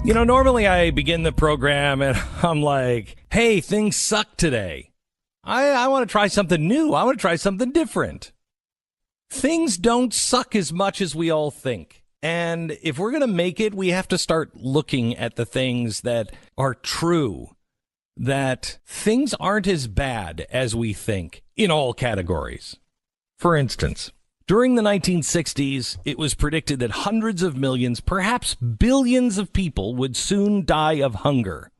You know, normally I begin the program and I'm like, hey, things suck today. I want to try something new. I want to try something different. Things don't suck as much as we all think. And if we're going to make it, we have to start looking at the things that are true, that things aren't as bad as we think in all categories. For instance, during the 1960s, it was predicted that hundreds of millions, perhaps billions of people would soon die of hunger.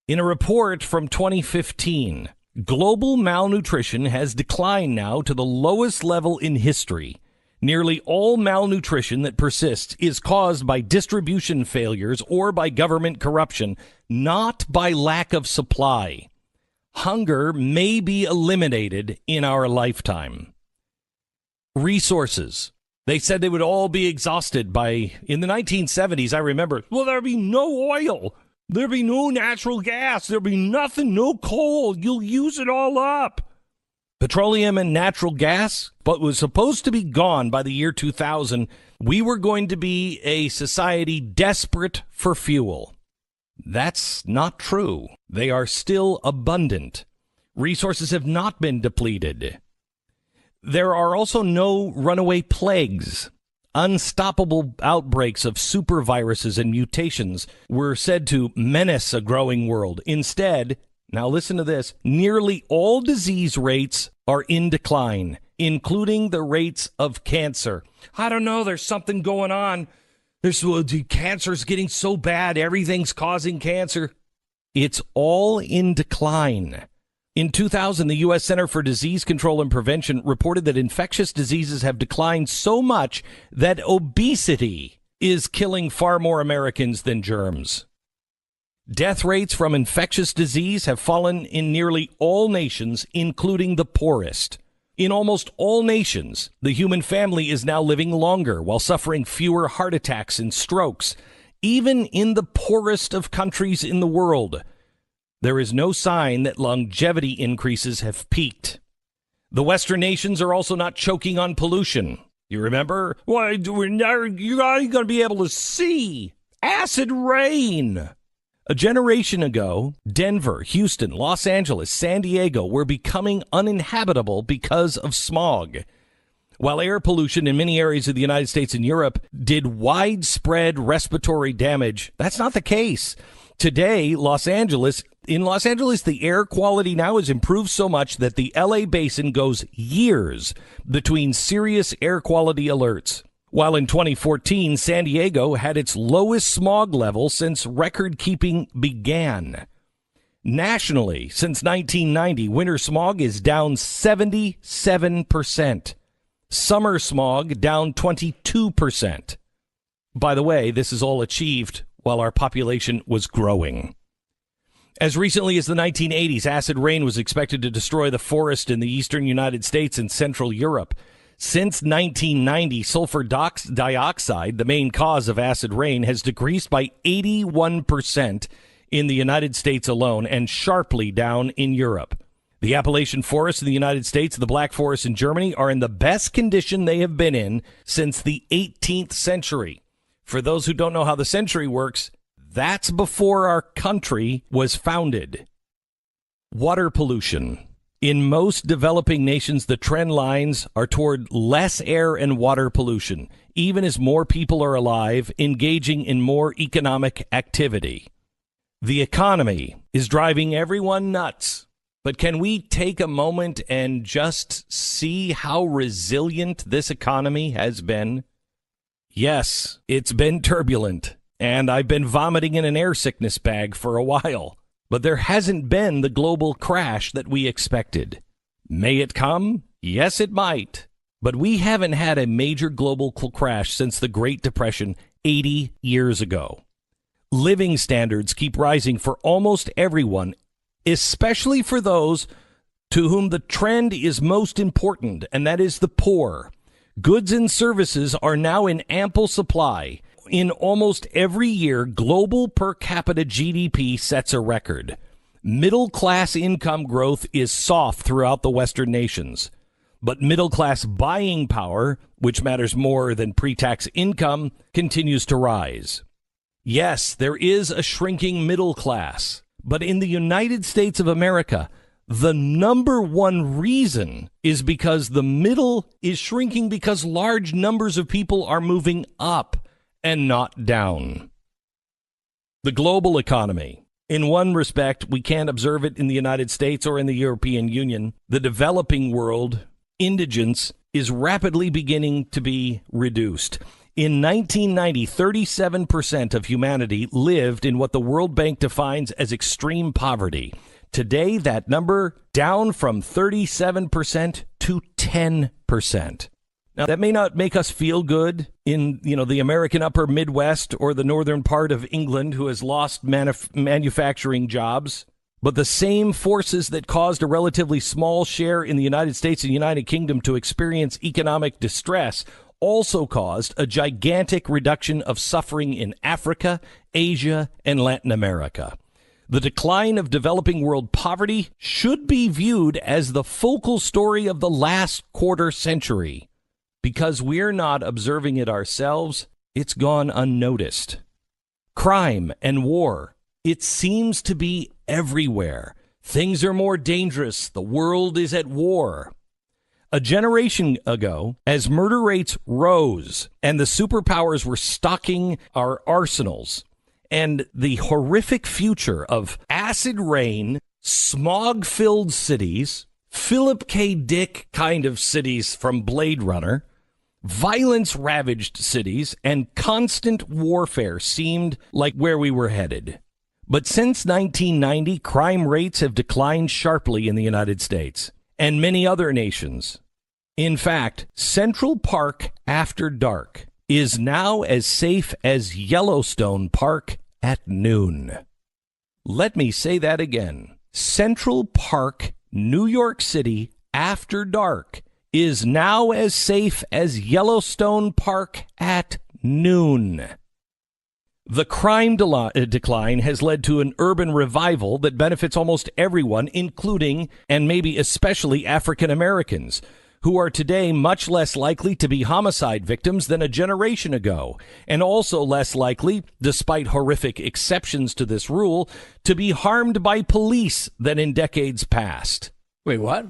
In a report from 2015, global malnutrition has declined now to the lowest level in history. Nearly all malnutrition that persists is caused by distribution failures or by government corruption, not by lack of supply. Hunger may be eliminated in our lifetime. Resources. They said they would all be exhausted in the 1970s. I remember, well, there'll be no oil. There'll be no natural gas. There'll be nothing, no coal. You'll use it all up. Petroleum and natural gas, but was supposed to be gone by the year 2000. We were going to be a society desperate for fuel. That's not true. They are still abundant. Resources have not been depleted. There are also no runaway plagues. Unstoppable outbreaks of superviruses and mutations were said to menace a growing world. Instead, now listen to this, nearly all disease rates are in decline, including the rates of cancer. I don't know, there's something going on. Cancer's getting so bad, everything's causing cancer. It's all in decline. In 2000, the U.S. Center for Disease Control and Prevention reported that infectious diseases have declined so much that obesity is killing far more Americans than germs. Death rates from infectious disease have fallen in nearly all nations, including the poorest. In almost all nations, the human family is now living longer while suffering fewer heart attacks and strokes. Even in the poorest of countries in the world, there is no sign that longevity increases have peaked. The Western nations are also not choking on pollution. You remember? Well, you're not going to be able to see acid rain. A generation ago, Denver, Houston, Los Angeles, San Diego were becoming uninhabitable because of smog. While air pollution in many areas of the United States and Europe did widespread respiratory damage, that's not the case. Today, in Los Angeles, the air quality now has improved so much that the LA basin goes years between serious air quality alerts. While in 2014, San Diego had its lowest smog level since record-keeping began. Nationally, since 1990, winter smog is down 77%. Summer smog down 22%. By the way, this is all achieved while our population was growing. As recently as the 1980s, acid rain was expected to destroy the forest in the eastern United States and central Europe. Since 1990, sulfur dioxide, the main cause of acid rain, has decreased by 81% in the United States alone and sharply down in Europe. The Appalachian forests in the United States and the Black Forest in Germany are in the best condition they have been in since the 18th century. For those who don't know how the century works, that's before our country was founded. Water pollution. In most developing nations, the trend lines are toward less air and water pollution, even as more people are alive, engaging in more economic activity. The economy is driving everyone nuts. But can we take a moment and just see how resilient this economy has been? Yes, it's been turbulent, and I've been vomiting in an air sickness bag for a while. But there hasn't been the global crash that we expected. May it come? Yes, it might. But we haven't had a major global crash since the Great Depression 80 years ago. Living standards keep rising for almost everyone, especially for those to whom the trend is most important, and that is the poor. Goods and services are now in ample supply. In almost every year, global per capita GDP sets a record. Middle-class income growth is soft throughout the Western nations. But middle-class buying power, which matters more than pre-tax income, continues to rise. Yes, there is a shrinking middle class, but in the United States of America, the number one reason is because the middle is shrinking because large numbers of people are moving up and not down. The global economy. In one respect, we can't observe it in the United States or in the European Union. The developing world, indigence, is rapidly beginning to be reduced. In 1990, 37% of humanity lived in what the World Bank defines as extreme poverty. Today, that number down from 37% to 10%. Now, that may not make us feel good in, the American upper Midwest or the northern part of England who has lost manufacturing jobs. But the same forces that caused a relatively small share in the United States and United Kingdom to experience economic distress also caused a gigantic reduction of suffering in Africa, Asia, and Latin America. The decline of developing world poverty should be viewed as the focal story of the last quarter century. Because we're not observing it ourselves, it's gone unnoticed. Crime and war, it seems to be everywhere. Things are more dangerous. The world is at war. A generation ago, as murder rates rose and the superpowers were stocking our arsenals, and the horrific future of acid rain, smog-filled cities, Philip K. Dick kind of cities from Blade Runner, violence-ravaged cities, and constant warfare seemed like where we were headed. But since 1990, crime rates have declined sharply in the United States and many other nations. In fact, Central Park after dark is now as safe as Yellowstone Park at noon. Let me say that again. Central Park, New York City, after dark is now as safe as Yellowstone Park at noon. The crime decline has led to an urban revival that benefits almost everyone, including and maybe especially African Americans, who are today much less likely to be homicide victims than a generation ago, and also less likely, despite horrific exceptions to this rule, to be harmed by police than in decades past. Wait, what?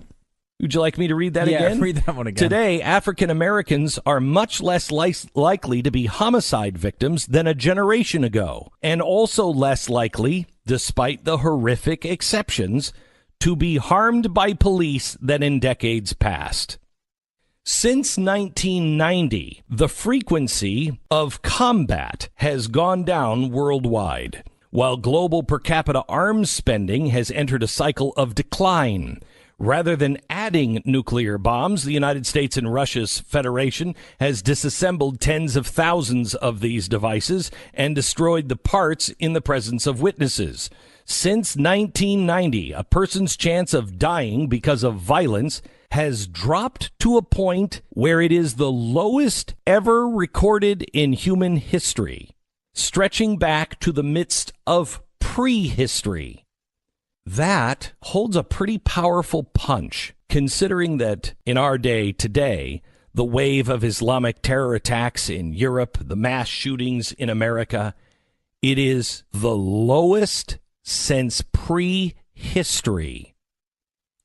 Would you like me to read that again? Yeah, read that one again. Today, African Americans are much less likely to be homicide victims than a generation ago, and also less likely, despite the horrific exceptions, to be harmed by police than in decades past. Since 1990, the frequency of combat has gone down worldwide, while global per capita arms spending has entered a cycle of decline. Rather than adding nuclear bombs, the United States and Russia's Federation has disassembled tens of thousands of these devices and destroyed the parts in the presence of witnesses. Since 1990, a person's chance of dying because of violence has dropped to a point where it is the lowest ever recorded in human history, stretching back to the midst of prehistory. That holds a pretty powerful punch, considering that in our day today, the wave of Islamic terror attacks in Europe, the mass shootings in America, it is the lowest since prehistory.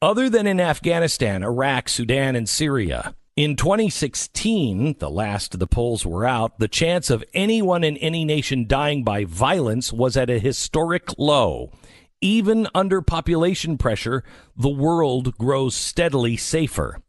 Other than in Afghanistan, Iraq, Sudan, and Syria, in 2016, the last the polls were out, the chance of anyone in any nation dying by violence was at a historic low. Even under population pressure, the world grows steadily safer.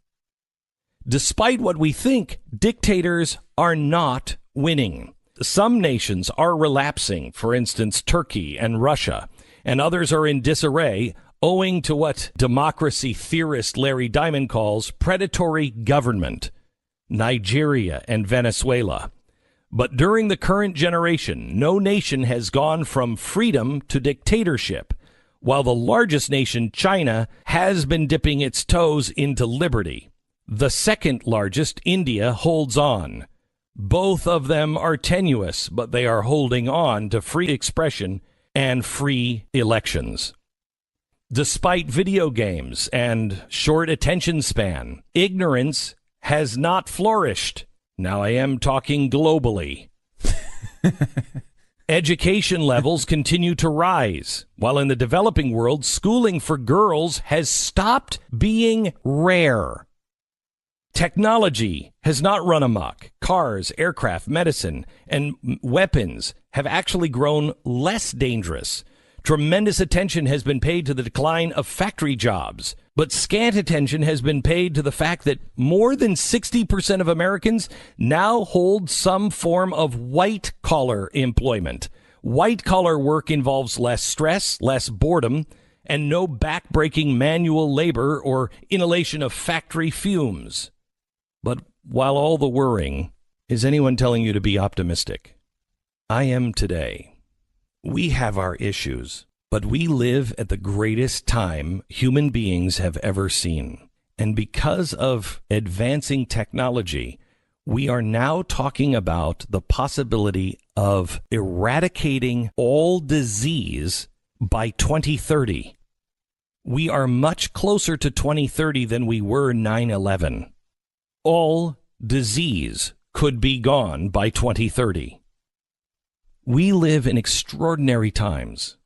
Despite what we think, dictators are not winning. Some nations are relapsing, for instance, Turkey and Russia, and others are in disarray, owing to what democracy theorist Larry Diamond calls predatory government, Nigeria and Venezuela. But during the current generation, no nation has gone from freedom to dictatorship, while the largest nation, China, has been dipping its toes into liberty. The second largest, India, holds on. Both of them are tenuous, but they are holding on to free expression and free elections. Despite video games and short attention span, ignorance has not flourished. Now I am talking globally. Education levels continue to rise, while in the developing world, schooling for girls has stopped being rare. Technology has not run amok. Cars, aircraft, medicine, and weapons have actually grown less dangerous. Tremendous attention has been paid to the decline of factory jobs, but scant attention has been paid to the fact that more than 60% of Americans now hold some form of white-collar employment. White-collar work involves less stress, less boredom, and no back-breaking manual labor or inhalation of factory fumes. But while all the worrying, is anyone telling you to be optimistic? I am today. We have our issues, but we live at the greatest time human beings have ever seen. And because of advancing technology, we are now talking about the possibility of eradicating all disease by 2030. We are much closer to 2030 than we were 9/11. All disease could be gone by 2030. We live in extraordinary times.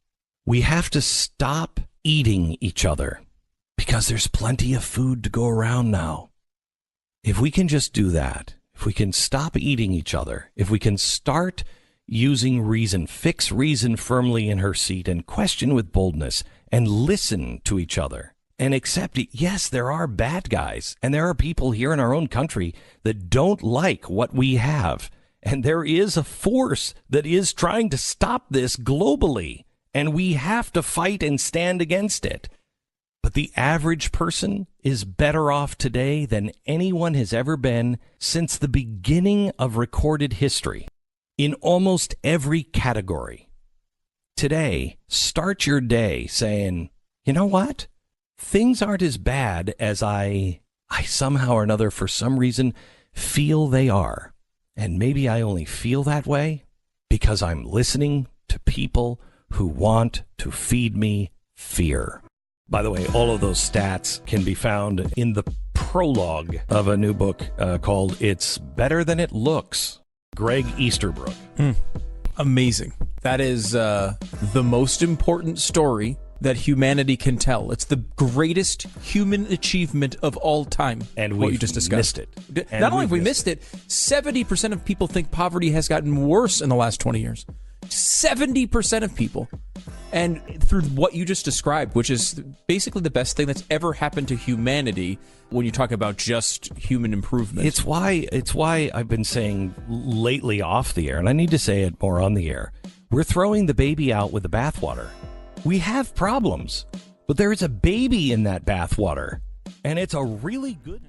We have to stop eating each other because there's plenty of food to go around now. If we can just do that, if we can stop eating each other, if we can start using reason, fix reason firmly in her seat and question with boldness and listen to each other and accept it. Yes, there are bad guys and there are people here in our own country that don't like what we have. And there is a force that is trying to stop this globally, and we have to fight and stand against it. But the average person is better off today than anyone has ever been since the beginning of recorded history, in almost every category. Today, start your day saying, you know what? Things aren't as bad as I somehow or another, for some reason, feel they are. And maybe I only feel that way because I'm listening to people who want to feed me fear. By the way, all of those stats can be found in the prologue of a new book called It's Better Than It Looks, Greg Easterbrook. Amazing. That is the most important story that humanity can tell. It's the greatest human achievement of all time. And what we you just discussed. missed it. Not only have we missed it, 70% of people think poverty has gotten worse in the last 20 years. 70% of people. And through what you just described, which is basically the best thing that's ever happened to humanity when you talk about just human improvement. It's why I've been saying lately off the air, and I need to say it more on the air, we're throwing the baby out with the bathwater. We have problems, but there is a baby in that bathwater, and it's a really good